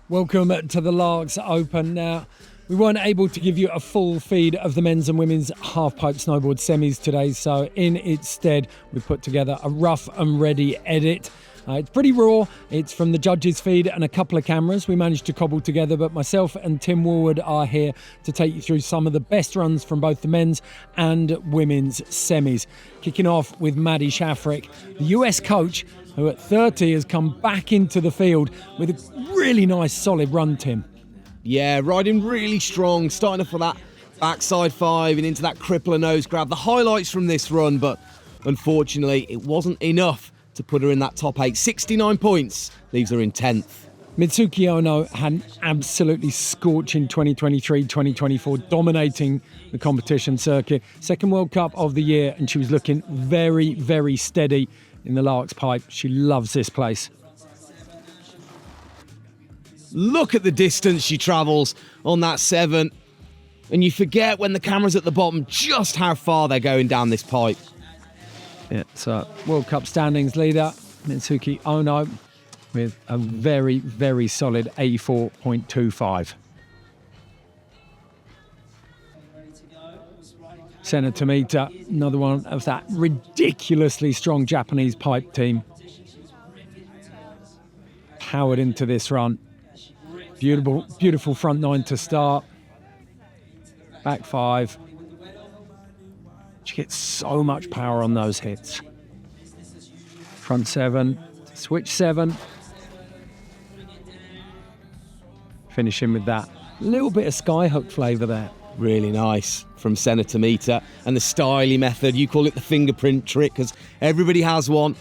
Welcome to the LAAX Open. Now, we weren't able to give you a full feed of the men's and women's half-pipe snowboard semis today, so in its stead, we put together a rough and ready edit. It's pretty raw. It's from the judges' feed and a couple of cameras we managed to cobble together, but myself and Tim Woolward are here to take you through some of the best runs from both the men's and women's semis. Kicking off with Maddie Shafrick, the US coach, who at 30 has come back into the field with a really nice solid run, Tim. Yeah, riding really strong, starting off with that backside five and into that crippler nose grab. The highlights from this run, but unfortunately it wasn't enough to put her in that top 8. 69 points, leaves her in 10th. Mitsuki Ono had an absolutely scorching 2023-2024, dominating the competition circuit. Second World Cup of the year, and she was looking very, very steady in the LAAX pipe. She loves this place. Look at the distance she travels on that 7. And you forget when the camera's at the bottom just how far they're going down this pipe. Yeah, so World Cup standings leader, Mitsuki Ono, with a very, very solid 84.25. Sena Tomita, another one of that ridiculously strong Japanese pipe team. Powered into this run. Beautiful, beautiful front 9 to start. Back 5. She gets so much power on those hits. Front 7, switch 7. Finishing with that little bit of skyhook flavour there. Really nice from Sena Tomita. And the styly method, you call it the fingerprint trick, because everybody has one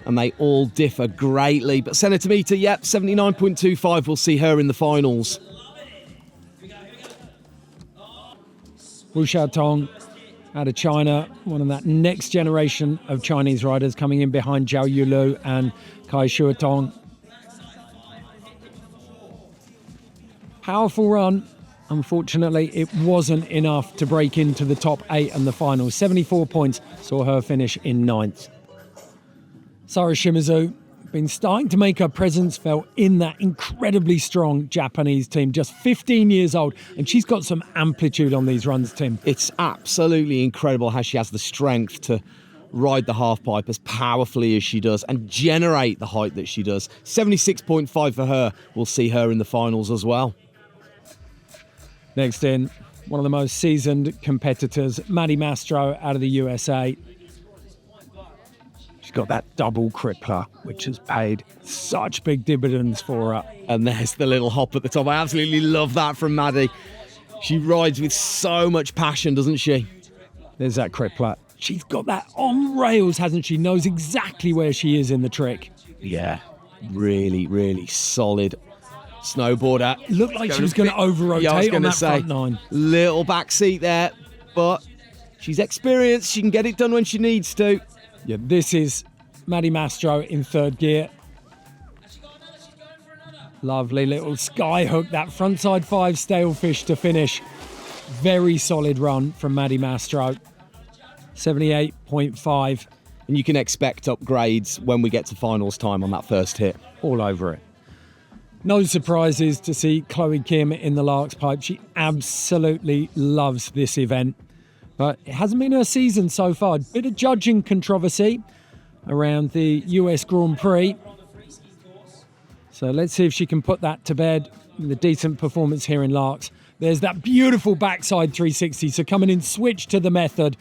and they all differ greatly. But Sena Tomita, yep, 79.25, we'll see her in the finals. Wu Xiaotong out of China, one of that next generation of Chinese riders coming in behind Zhao Yulu and Kai Shuatong. Powerful run. Unfortunately, it wasn't enough to break into the top 8 and the finals. 74 points saw her finish in 9th. Sara Shimizu, been starting to make her presence felt in that incredibly strong Japanese team. Just 15 years old, and she's got some amplitude on these runs, Tim. It's absolutely incredible how she has the strength to ride the half-pipe as powerfully as she does and generate the height that she does. 76.5 for her. We'll see her in the finals as well. Next in, one of the most seasoned competitors, Maddie Mastro out of the USA. She's got that double crippler, which has paid such big dividends for her. And there's the little hop at the top. I absolutely love that from Maddie. She rides with so much passion, doesn't she? There's that crippler. She's got that on rails, hasn't she? Knows exactly where she is in the trick. Yeah, really, really solid snowboarder. Looked like she was going to over-rotate on that front 9. Little back seat there, but she's experienced. She can get it done when she needs to. Yeah, this is Maddie Mastro in 3rd gear. Lovely little skyhook, that frontside 5 stalefish to finish. Very solid run from Maddie Mastro. 78.5. And you can expect upgrades when we get to finals time on that first hit. All over it. No surprises to see Chloe Kim in the LAAX pipe. She absolutely loves this event. But it hasn't been her season so far. Bit of judging controversy around the US Grand Prix. So let's see if she can put that to bed with a decent performance here in LAAX. There's that beautiful backside 360. So coming in switch to the method.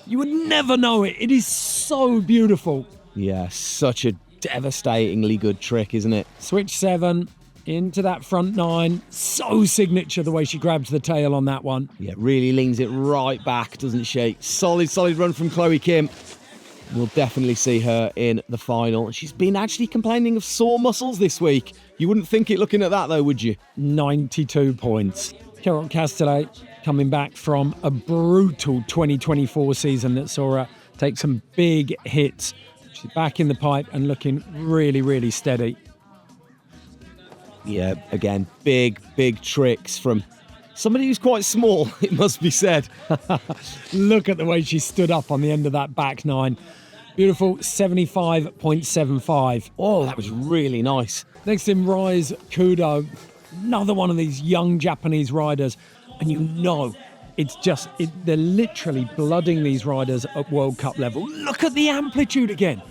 You would never know it. It is so beautiful. Yeah, such a devastatingly good trick, isn't it? Switch 7 into that front 9. So signature the way she grabs the tail on that one. Yeah, really leans it right back, doesn't she? Solid run from Chloe Kim. We'll definitely see her in the final. She's been actually complaining of sore muscles this week. You wouldn't think it looking at that though, would you? 92 points. Carol Castellet coming back from a brutal 2024 season that saw her take some big hits. She's back in the pipe and looking really, really steady. Yeah, again, big tricks from somebody who's quite small, it must be said. Look at the way she stood up on the end of that back 9. Beautiful 75.75. Oh, that was really nice. Next in Rise Kudo. Another one of these young Japanese riders. And they're literally blooding these riders at World Cup level. Look at the amplitude again.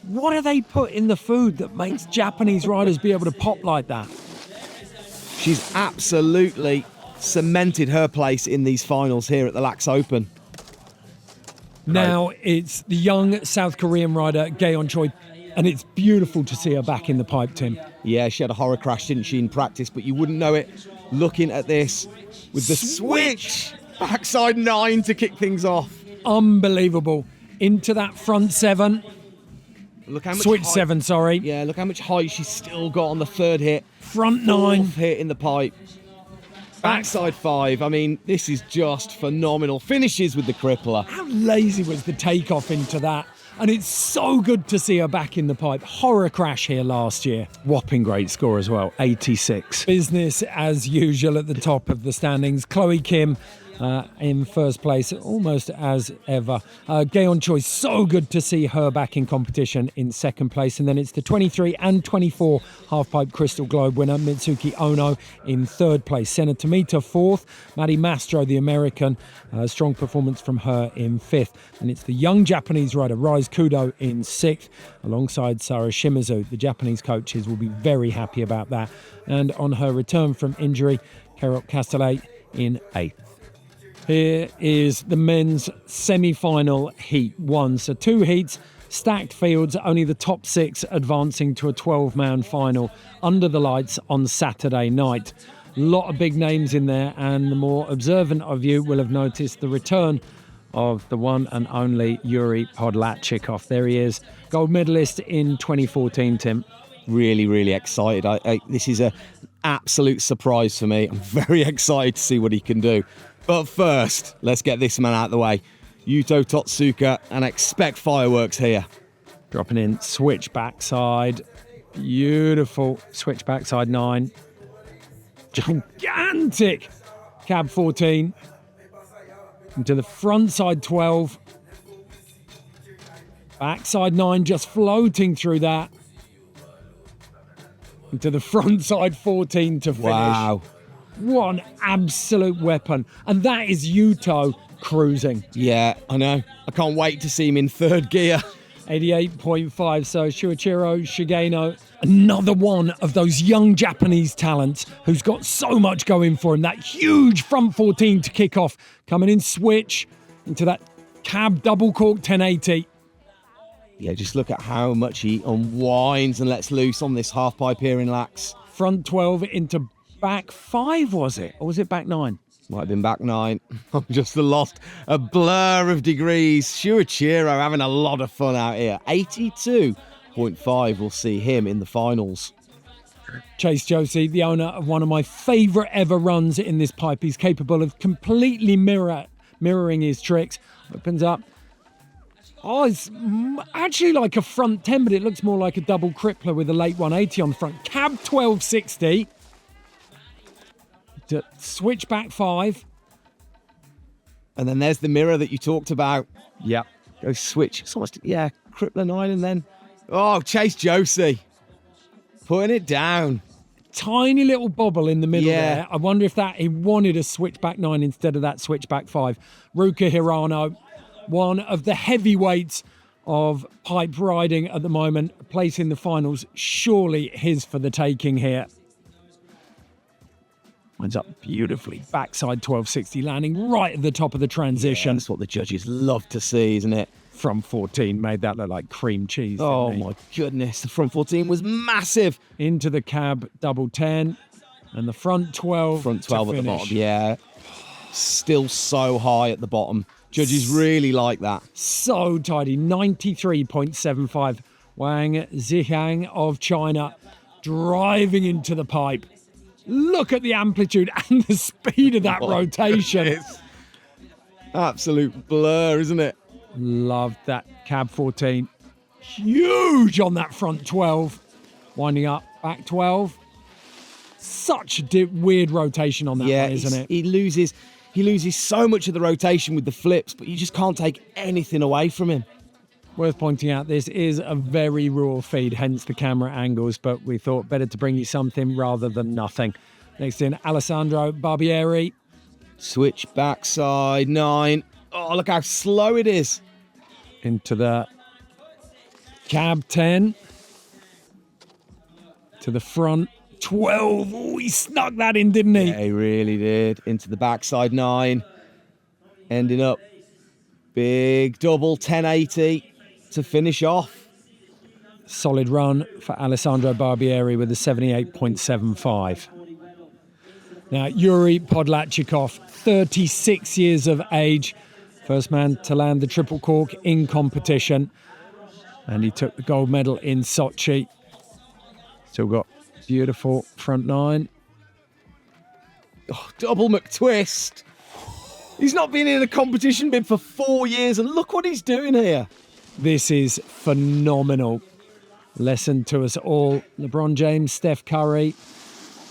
What do they put in the food that makes Japanese riders be able to pop like that? She's absolutely cemented her place in these finals here at the LAAX Open. Now it's the young South Korean rider, Gaeon Choi, and it's beautiful to see her back in the pipe, Tim. Yeah, she had a horror crash, didn't she, in practice, but you wouldn't know it looking at this with the switch. Backside 9 to kick things off. Unbelievable. Into that front 7. Look how much Switch height, 7, sorry. Yeah, look how much height she's still got on the third hit. Front 9. Fourth hit in the pipe. Backside 5. I mean, this is just phenomenal. Finishes with the crippler. How lazy was the takeoff into that? And it's so good to see her back in the pipe. Horror crash here last year. Whopping great score as well, 86. Business as usual at the top of the standings. Chloe Kim in first place, almost as ever. Gaeon Choi, so good to see her back in competition in second place. And then it's the 23 and 24 halfpipe Crystal Globe winner, Mitsuki Ono, in third place. Senna Tomita fourth. Maddie Mastro, the American, strong performance from her in fifth. And it's the young Japanese rider, Rise Kudo, in sixth, alongside Sara Shimizu. The Japanese coaches will be very happy about that. And on her return from injury, Kerok Castellet in eighth. Here is the men's semi-final heat 1. So 2 heats, stacked fields, only the top 6 advancing to a 12-man final under the lights on Saturday night. A lot of big names in there, and the more observant of you will have noticed the return of the one and only Yuri Podlatchikov. There he is, gold medalist in 2014, Tim. Really, really excited. This is an absolute surprise for me. I'm very excited to see what he can do. But first, let's get this man out of the way. Yuto Totsuka, and expect fireworks here. Dropping in switch backside. Beautiful switch backside 9. Gigantic cab 14. Into the front side 12. Backside 9 just floating through that. Into the front side 14 to finish. Wow. What an absolute weapon. And that is Yuto cruising. Yeah, I know. I can't wait to see him in third gear. 88.5. So Shuichiro Shigeno, another one of those young Japanese talents who's got so much going for him. That huge front 14 to kick off. Coming in switch into that cab double cork 1080. Yeah, just look at how much he unwinds and lets loose on this half pipe here in LAAX. Front 12 into back 5, was it? Or was it back 9? Might have been back 9. I'm just lost a blur of degrees. Shuichiro having a lot of fun out here. 82.5 will see him in the finals. Chase Josie, the owner of one of my favourite ever runs in this pipe. He's capable of completely mirroring his tricks. Opens up. Oh, it's actually like a front 10, but it looks more like a double crippler with a late 180 on the front. Cab 1260. To switch back 5. And then there's the mirror that you talked about. Yep. Go switch. It's almost, yeah, crippler 9 and then... Oh, Chase Josie. Putting it down. Tiny little bobble in the middle Yeah. there. I wonder if he wanted a switchback 9 instead of that switchback 5. Ruka Hirano, one of the heavyweights of pipe riding at the moment, place in the finals. Surely his for the taking here. Winds up beautifully. Backside 1260 landing right at the top of the transition. Yeah, that's what the judges love to see, isn't it? Front 14 made that look like cream cheese. Oh my goodness, the front 14 was massive. Into the cab double 10 and the front 12. Front 12 at the bottom, yeah. Still so high at the bottom. Judges really like that. So tidy. 93.75. Wang Zihang of China driving into the pipe. Look at the amplitude and the speed of that rotation. It's absolute blur, isn't it? Loved that cab 14. Huge on that front 12. Winding up, back 12. Such a weird rotation on that one, isn't it? He loses so much of the rotation with the flips, but you just can't take anything away from him. Worth pointing out, this is a very raw feed, hence the camera angles, but we thought better to bring you something rather than nothing. Next in, Alessandro Barbieri. Switch backside 9. Oh, look how slow it is. Into the cab 10. To the front 12. Oh, he snuck that in, didn't he? Yeah, he really did. Into the backside 9. Ending up big double 1080 to finish off. Solid run for Alessandro Barbieri with a 78.75. Now, Yuri Podlachikov, 36 years of age. First man to land the triple cork in competition. And he took the gold medal in Sochi. Still got beautiful front 9. Oh, double McTwist. He's not been in a competition bid for 4 years, and look what he's doing here. This is phenomenal. Lesson to us all. LeBron James, Steph Curry,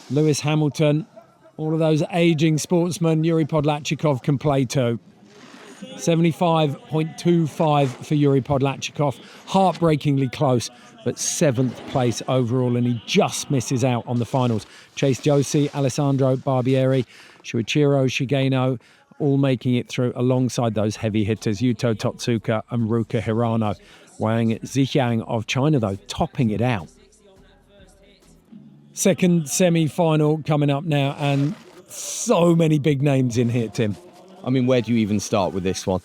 Lewis Hamilton, all of those aging sportsmen, Yuri Podlachikov can play too. 75.25 for Yuri Podlachikov. Heartbreakingly close, but 7th place overall, and he just misses out on the finals. Chase Josie, Alessandro Barbieri, Shuichiro Shigeno, all making it through alongside those heavy hitters, Yuto Totsuka and Ruka Hirano. Wang Zixiang of China, though, topping it out. Second semi-final coming up now, and so many big names in here, Tim. I mean, where do you even start with this one?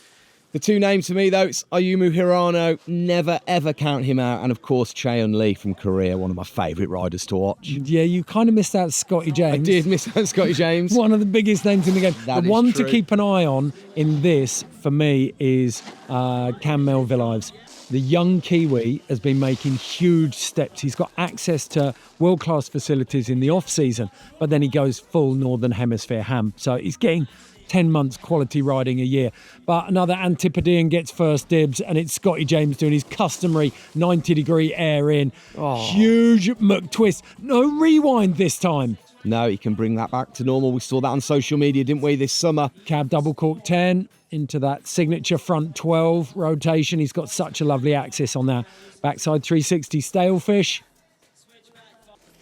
The two names for me, though, it's Ayumu Hirano, never ever count him out, and of course Cheon Lee from Korea, one of my favourite riders to watch. Yeah, you kind of missed out Scotty James. I did miss out Scotty James. One of the biggest names in the game. That the is one true. to keep an eye on in this, for me, is Cam Melville-Ives. The young Kiwi has been making huge steps. He's got access to world-class facilities in the off-season, but then he goes full Northern Hemisphere ham. So he's getting 10 months quality riding a year. But another Antipodean gets first dibs, and it's Scotty James doing his customary 90-degree air in. Oh. Huge McTwist. No rewind this time. No, he can bring that back to normal. We saw that on social media, didn't we, this summer? Cab double cork 10 into that signature front 12 rotation. He's got such a lovely axis on that backside 360 stalefish.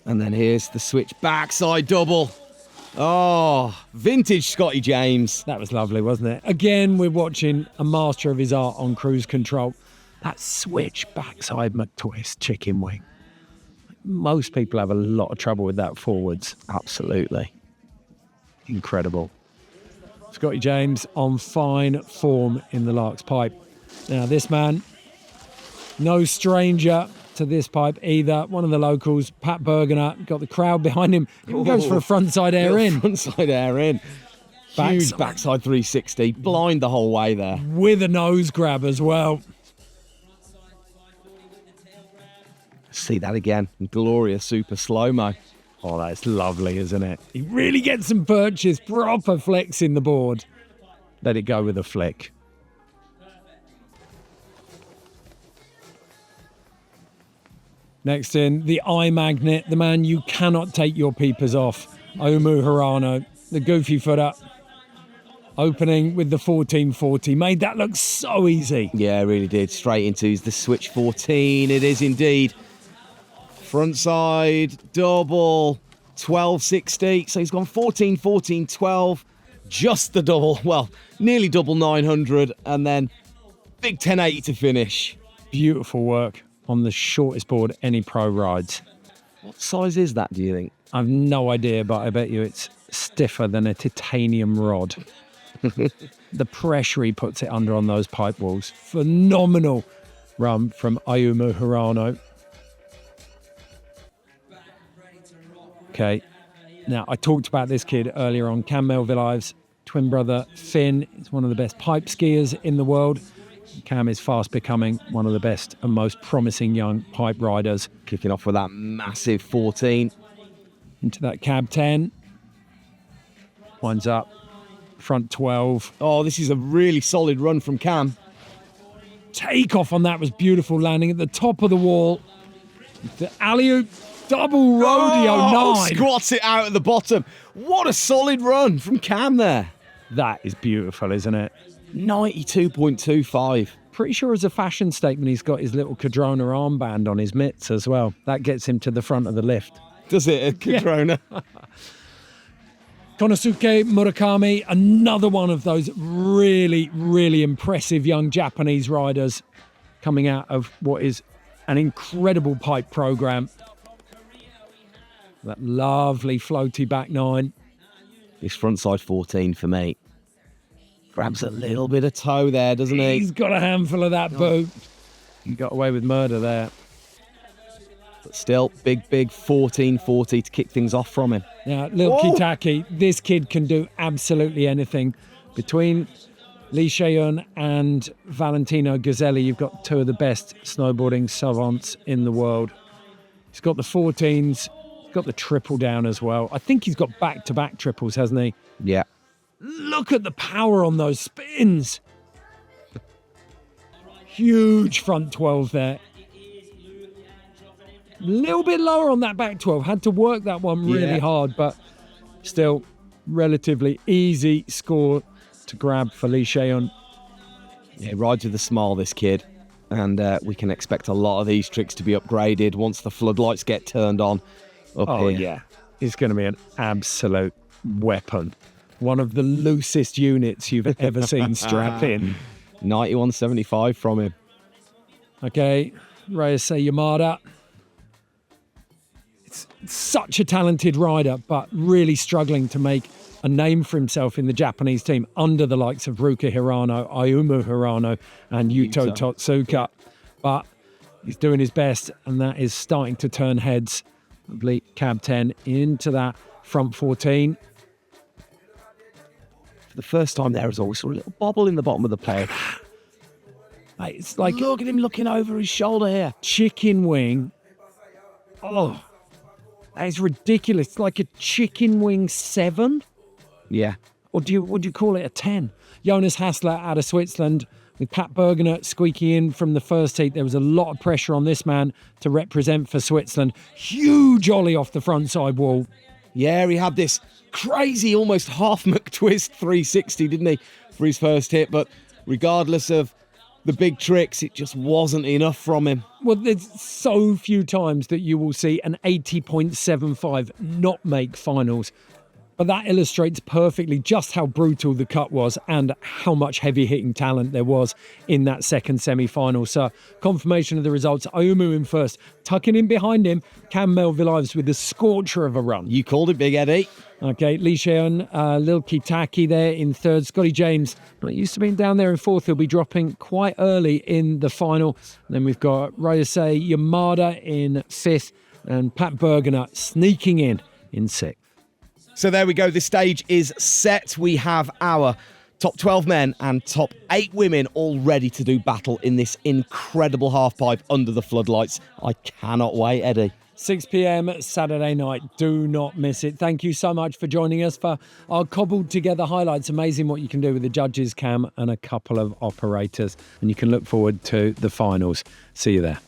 And then here's the switch backside double. Oh, vintage Scotty James. That was lovely, wasn't it? Again, we're watching a master of his art on cruise control. That switch backside McTwist chicken wing. Most people have a lot of trouble with that forwards. Absolutely. Incredible. Scotty James on fine form in the LAAX pipe. Now, this man, no stranger to this pipe either. One of the locals, Pat Bergener, got the crowd behind him. Even goes for a frontside air in. Frontside air in. Huge backside 360. Blind the whole way there. With a nose grab as well. See that again. Glorious super slow-mo. Oh, that's lovely, isn't it? He really gets some perches, proper flex in the board. Let it go with a flick. Next in, the eye magnet, the man you cannot take your peepers off. Omu Hirano, the goofy footer. Opening with the 1440. Made that look so easy. Yeah, it really did. Straight into the switch 14. It is indeed. Frontside double 1260. So he's gone 14, 14, 12. Just the double. Well, nearly double 900. And then big 1080 to finish. Beautiful work on the shortest board any pro rides. What size is that, do you think? I've no idea, but I bet you it's stiffer than a titanium rod. The pressure he puts it under on those pipe walls. Phenomenal run from Ayumu Hirano. Okay, now I talked about this kid earlier on, Cam Melville-Ives, twin brother Finn. He's one of the best pipe skiers in the world. Cam is fast becoming one of the best and most promising young pipe riders. Kicking off with that massive 14. Into that cab 10. Winds up, front 12. Oh, this is a really solid run from Cam. Takeoff on that was beautiful, landing at the top of the wall. The alley-oop. Double rodeo 9. Squats it out at the bottom. What a solid run from Cam there. That is beautiful, isn't it? 92.25. pretty sure as a fashion statement, he's got his little Cadrona armband on his mitts as well. That gets him to the front of the lift. Does it, a Cadrona? Yeah. Konosuke Murakami, another one of those really, really impressive young Japanese riders coming out of what is an incredible pipe program. That lovely floaty back nine. This frontside 14 for me. Grabs a little bit of toe there, doesn't he? He's got a handful of that boot. He got away with murder there. But still, big 1440 to kick things off from him. Yeah, little Kitaki, this kid can do absolutely anything. Between Lee Sheehyun and Valentino Gazzelli, you've got two of the best snowboarding savants in the world. He's got the 14s, he's got the triple down as well. I think he's got back-to-back triples, hasn't he? Yeah. Look at the power on those spins. Huge front 12 there. A little bit lower on that back 12. Had to work that one really hard, but still relatively easy score to grab for Lee Sheehyun. Yeah, rides with a smile, this kid. And we can expect a lot of these tricks to be upgraded once the floodlights get turned on up here. Yeah. It's going to be an absolute weapon. One of the loosest units you've ever seen strapped in. 91.75 from him. Okay, Ryusei Yamada. It's such a talented rider, but really struggling to make a name for himself in the Japanese team under the likes of Ruka Hirano, Ayumu Hirano, and Yuto Totsuka. But he's doing his best, and that is starting to turn heads. Lovely cab 10 into that front 14. For the first time there was always a little bobble in the bottom of the plate. Mate, it's like, look at him looking over his shoulder here. Chicken wing. Oh, that is ridiculous. It's like a chicken wing 7. Yeah. Or would you call it a 10? Jonas Hassler out of Switzerland with Pat Bergener squeaking in from the first heat. There was a lot of pressure on this man to represent for Switzerland. Huge ollie off the front side wall. Yeah, he had this crazy, almost half McTwist 360, didn't he, for his first hit? But regardless of the big tricks, it just wasn't enough from him. Well, there's so few times that you will see an 80.75 not make finals. But that illustrates perfectly just how brutal the cut was and how much heavy-hitting talent there was in that second semi-final. So, confirmation of the results. Ayumu in first. Tucking in behind him, Cam Melville-Ives with a scorcher of a run. You called it, Big Eddie. Okay, Lee Sheehyun, Lil Kitaki there in third. Scotty James, not used to being down there in fourth. He'll be dropping quite early in the final. And then we've got Ryusei Yamada in fifth and Pat Bergener sneaking in sixth. So there we go. The stage is set. We have our top 12 men and top 8 women all ready to do battle in this incredible halfpipe under the floodlights. I cannot wait, Eddie. 6 p.m. Saturday night. Do not miss it. Thank you so much for joining us for our cobbled together highlights. Amazing what you can do with the judges, Cam, and a couple of operators. And you can look forward to the finals. See you there.